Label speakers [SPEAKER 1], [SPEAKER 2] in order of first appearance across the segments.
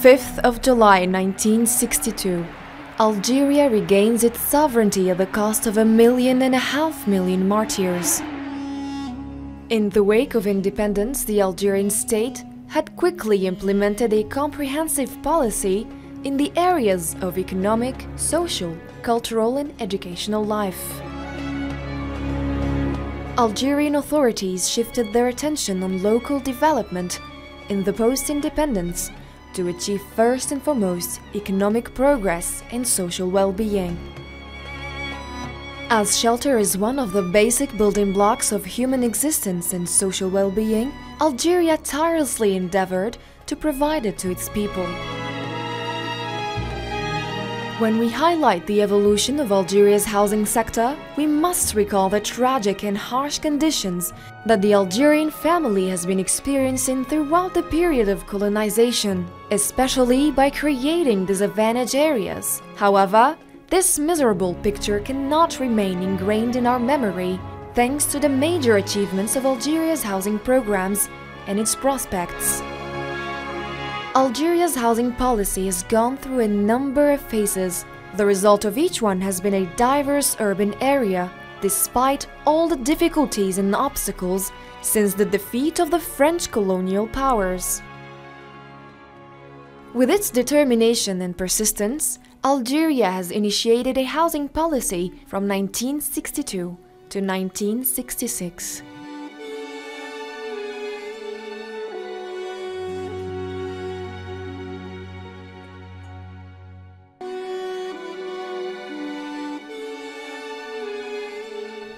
[SPEAKER 1] 5th of July 1962, Algeria regains its sovereignty at the cost of 1.5 million martyrs. In the wake of independence, the Algerian state had quickly implemented a comprehensive policy in the areas of economic, social, cultural and educational life. Algerian authorities shifted their attention on local development in the post-independence to achieve first and foremost economic progress and social well-being. As shelter is one of the basic building blocks of human existence and social well-being, Algeria tirelessly endeavored to provide it to its people. When we highlight the evolution of Algeria's housing sector, we must recall the tragic and harsh conditions that the Algerian family has been experiencing throughout the period of colonization, especially by creating disadvantaged areas. However, this miserable picture cannot remain ingrained in our memory, thanks to the major achievements of Algeria's housing programs and its prospects. Algeria's housing policy has gone through a number of phases. The result of each one has been a diverse urban area, despite all the difficulties and obstacles since the defeat of the French colonial powers. With its determination and persistence, Algeria has initiated a housing policy from 1962 to 1966.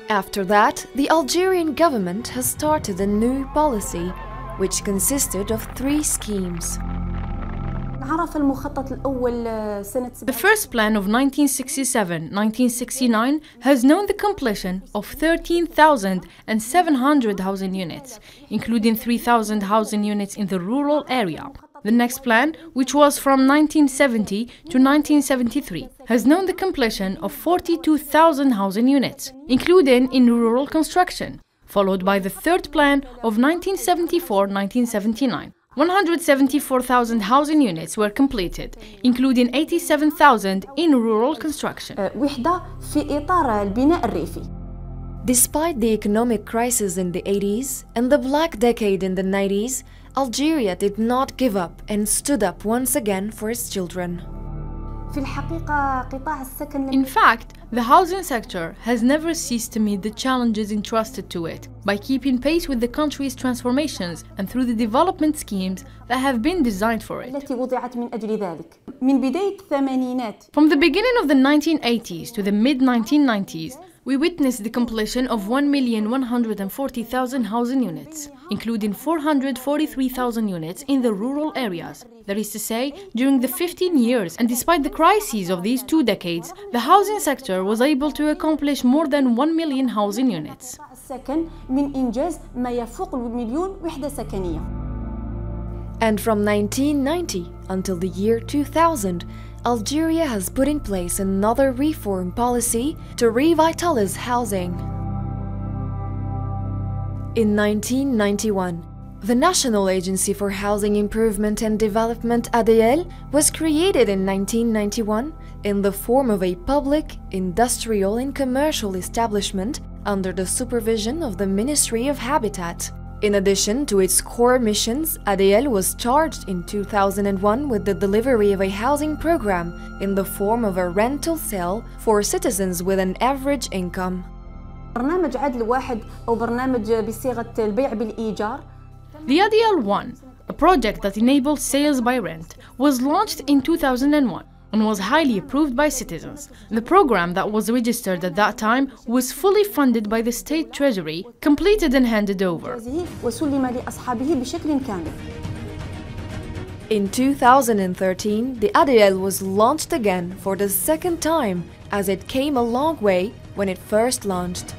[SPEAKER 1] After that, the Algerian government has started a new policy, which consisted of 3 schemes.
[SPEAKER 2] The first plan of 1967-1969 has known the completion of 13,700 housing units, including 3,000 housing units in the rural area. The next plan, which was from 1970 to 1973, has known the completion of 42,000 housing units, including in rural construction, followed by the third plan of 1974-1979. 174,000 housing units were completed, including 87,000 in rural construction.
[SPEAKER 1] Despite the economic crisis in the 80s and the Black Decade in the 90s, Algeria did not give up and stood up once again for its children.
[SPEAKER 2] In fact, the housing sector has never ceased to meet the challenges entrusted to it by keeping pace with the country's transformations and through the development schemes that have been designed for it. From the beginning of the 1980s to the mid-1990s, we witnessed the completion of 1,140,000 housing units, including 443,000 units in the rural areas. That is to say, during the 15 years, and despite the crises of these 2 decades, the housing sector was able to accomplish more than 1 million housing units.
[SPEAKER 1] And from 1990 until the year 2000, Algeria has put in place another reform policy to revitalize housing. In 1991, the National Agency for Housing Improvement and Development (ADL) was created in 1991 in the form of a public, industrial and commercial establishment under the supervision of the Ministry of Habitat. In addition to its core missions, ADL was charged in 2001 with the delivery of a housing program in the form of a rental sale for citizens with an average income.
[SPEAKER 2] The ADL 1, a project that enables sales by rent, was launched in 2001 and was highly approved by citizens. The program that was registered at that time was fully funded by the state treasury, completed and handed over.
[SPEAKER 1] In 2013, the ADL was launched again for the second time, as it came a long way when it first launched.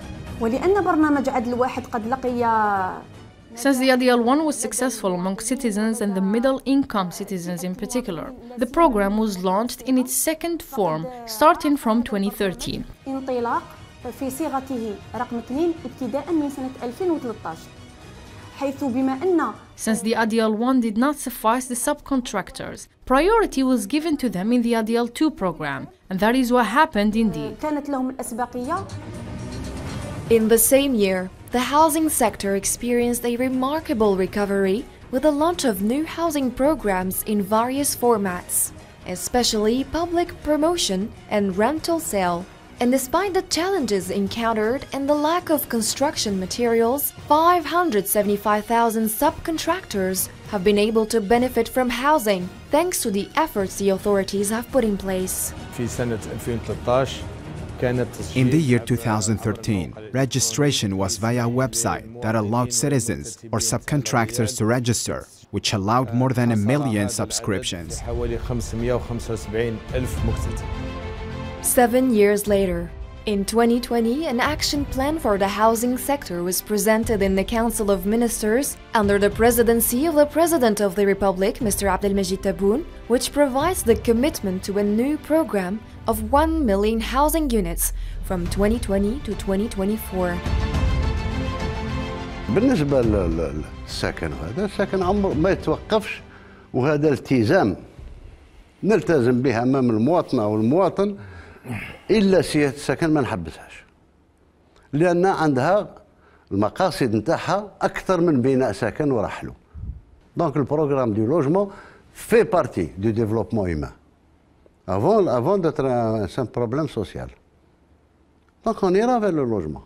[SPEAKER 2] Since the ADL 1 was successful among citizens and the middle-income citizens in particular, the program was launched in its second form, starting from 2013.
[SPEAKER 3] حيث بما أن
[SPEAKER 2] Since the ADL 1 did not suffice the subcontractors, priority was given to them in the ADL 2 program, and that is what happened indeed.
[SPEAKER 3] كانت لهم الأسبقية.
[SPEAKER 1] In the same year, the housing sector experienced a remarkable recovery with the launch of new housing programs in various formats, especially public promotion and rental sale. And despite the challenges encountered and the lack of construction materials, 575,000 subcontractors have been able to benefit from housing thanks to the efforts the authorities have put in place.
[SPEAKER 4] في سنة 2013 كانت
[SPEAKER 5] In the year 2013, registration was via a website that allowed citizens or subcontractors to register, which allowed more than 1 million subscriptions.
[SPEAKER 4] حوالي 575,000 مكتتب.
[SPEAKER 1] 7 years later, in 2020, an action plan for the housing sector was presented in the Council of Ministers under the presidency of the President of the Republic, Mr. Abdelmajid Tebboune, which provides the commitment to a new program of 1 million housing units from 2020 to 2024.
[SPEAKER 6] بالنسبة للسكن هذا السكن عمره ما يتوقفش، وهذا التزام نلتزم به أمام المواطنة أو المواطن. إلا سياسة السكن ما نحبسهاش، لأن عندها المقاصد نتاعها أكثر من بناء سكن ورحله. دونك البروغرام دو لوجمون في بارتي دو ديفلوبمون هيومان avant d'être un problème social. دونك on ira vers le logement.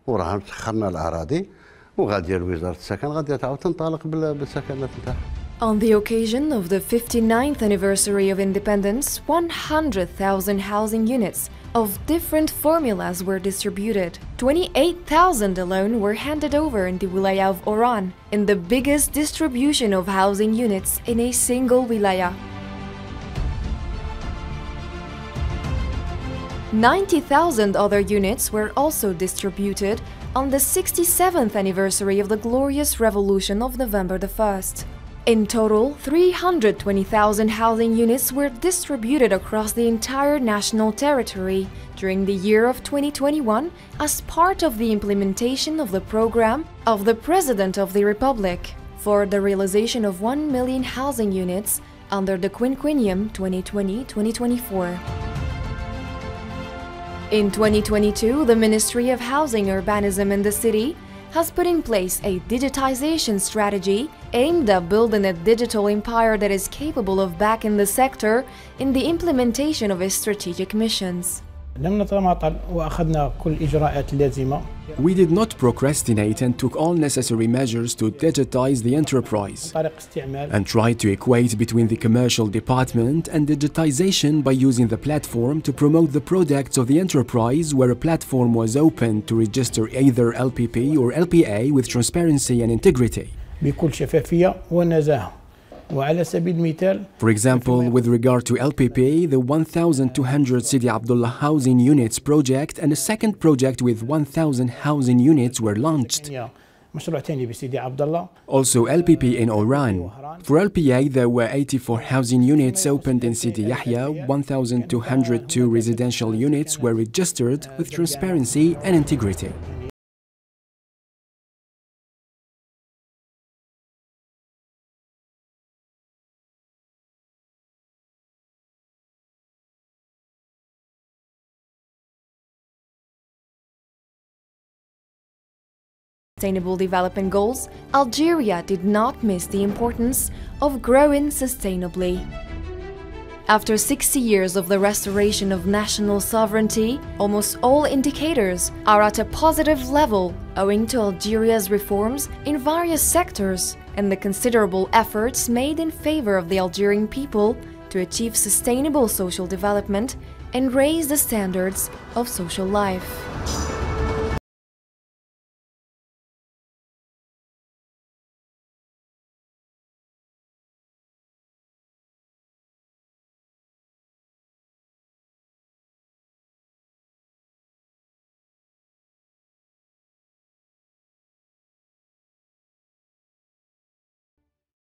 [SPEAKER 6] وراه سخرنا الأراضي وغادي وزارة السكن غادي تعاود تنطلق بالسكنات نتاعها.
[SPEAKER 1] On the occasion of the 59th anniversary of independence, 100,000 housing units of different formulas were distributed. 28,000 alone were handed over in the wilaya of Oran, in the biggest distribution of housing units in a single wilaya. 90,000 other units were also distributed on the 67th anniversary of the glorious revolution of November the 1st. In total, 320,000 housing units were distributed across the entire national territory during the year of 2021 as part of the implementation of the program of the President of the Republic for the realization of 1 million housing units under the quinquennium 2020-2024. In 2022, the Ministry of Housing, Urbanism and the City has put in place a digitization strategy aimed at building a digital empire that is capable of backing the sector in the implementation of its strategic missions.
[SPEAKER 7] لم نتماطل وأخذنا كل الإجراءات اللازمة.
[SPEAKER 8] We did not procrastinate and took all necessary measures to digitize the enterprise and tried to equate between the commercial department and digitization by using the platform to promote the products of the enterprise, where a platform was open to register either LPP or LPA with transparency and integrity.
[SPEAKER 7] بكل شفافية ونزاهة. وعلى سبيل المثال,
[SPEAKER 8] for example, with regard to LPP, the 1,200 Sidi Abdullah housing units project and a second project with 1,000 housing units were launched.
[SPEAKER 7] مشروع ثاني بسيدي عبد الله.
[SPEAKER 8] Also LPP in Oran. For LPA, there were 84 housing units opened in Sidi Yahya, 1,202 residential units were registered with transparency and integrity.
[SPEAKER 1] Sustainable Development Goals, Algeria did not miss the importance of growing sustainably. After 60 years of the restoration of national sovereignty, almost all indicators are at a positive level owing to Algeria's reforms in various sectors and the considerable efforts made in favor of the Algerian people to achieve sustainable social development and raise the standards of social life.